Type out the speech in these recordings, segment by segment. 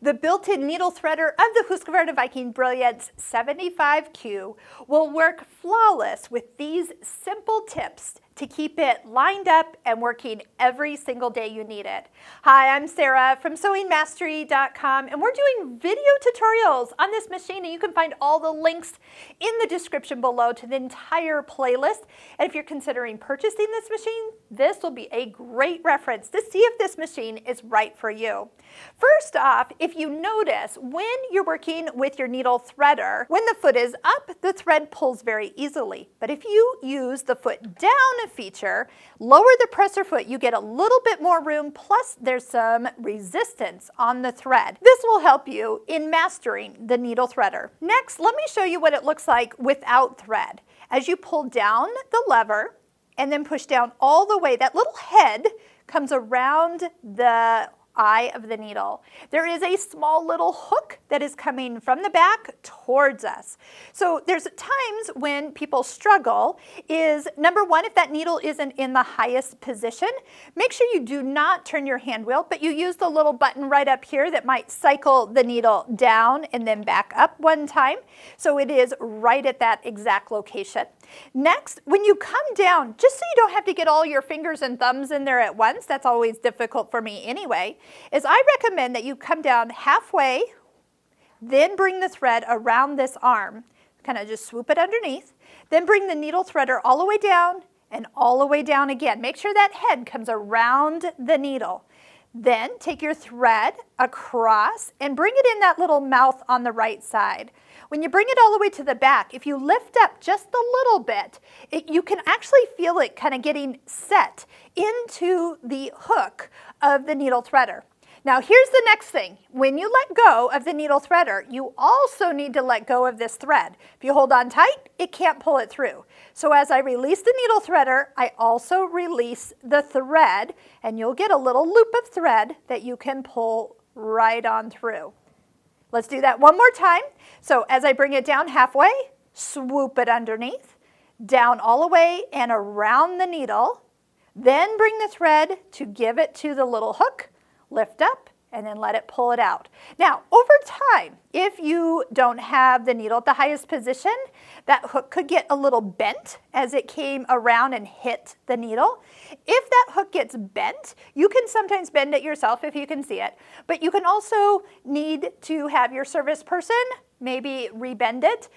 The built-in needle threader of the Husqvarna Viking Brilliance 75Q will work flawless with these simple tips to keep it lined up and working every single day you need it. Hi, I'm Sara from sewingmastery.com, and we're doing video tutorials on this machine, and you can find all the links in the description below to the entire playlist. And if you're considering purchasing this machine, this will be a great reference to see if this machine is right for you. First off, if you notice, when you're working with your needle threader, when the foot is up, the thread pulls very easily. But if you use the foot down feature, lower the presser foot, you get a little bit more room, plus there's some resistance on the thread. This will help you in mastering the needle threader. Next, let me show you what it looks like without thread. As you pull down the lever and then push down all the way, that little head comes around the eye of the needle. There is a small little hook that is coming from the back towards us. So there's times when people struggle is, number one, if that needle isn't in the highest position, make sure you do not turn your hand wheel, but you use the little button right up here that might cycle the needle down and then back up one time. So it is right at that exact location. Next, when you come down, just so you don't have to get all your fingers and thumbs in there at once, that's always difficult for me anyway, is I recommend that you come down halfway, then bring the thread around this arm, kind of just swoop it underneath, then bring the needle threader all the way down and all the way down again. Make sure that head comes around the needle. Then take your thread across and bring it in that little mouth on the right side. When you bring it all the way to the back, if you lift up just a little bit, you can actually feel it kind of getting set into the hook of the needle threader. Now here's the next thing. When you let go of the needle threader, you also need to let go of this thread. If you hold on tight, it can't pull it through. So as I release the needle threader, I also release the thread, and you'll get a little loop of thread that you can pull right on through. Let's do that one more time. So as I bring it down halfway, swoop it underneath, down all the way and around the needle, then bring the thread to give it to the little hook, lift up, and then let it pull it out. Now, over time, if you don't have the needle at the highest position, that hook could get a little bent as it came around and hit the needle. If that hook gets bent, you can sometimes bend it yourself if you can see it, but you can also need to have your service person maybe rebend it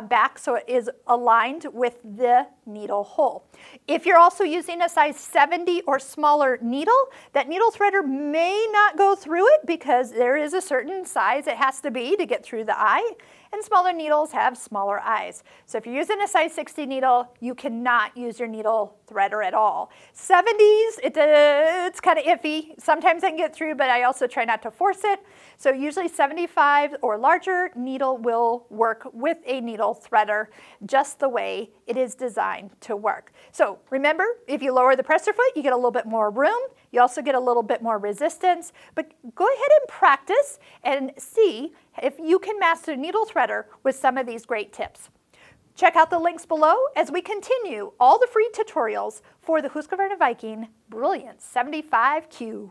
back so it is aligned with the needle hole. If you're also using a size 70 or smaller needle, that needle threader may not go through it because there is a certain size it has to be to get through the eye, and smaller needles have smaller eyes. So if you're using a size 60 needle, you cannot use your needle threader at all. 70s, it's kind of iffy. Sometimes I can get through, but I also try not to force it. So usually 75 or larger needle will work with a needle threader just the way it is designed to work. So remember, if you lower the presser foot, you get a little bit more room. You also get a little bit more resistance, but go ahead and practice and see if you can master needle threader with some of these great tips. Check out the links below as we continue all the free tutorials for the Husqvarna Viking Brilliance 75Q.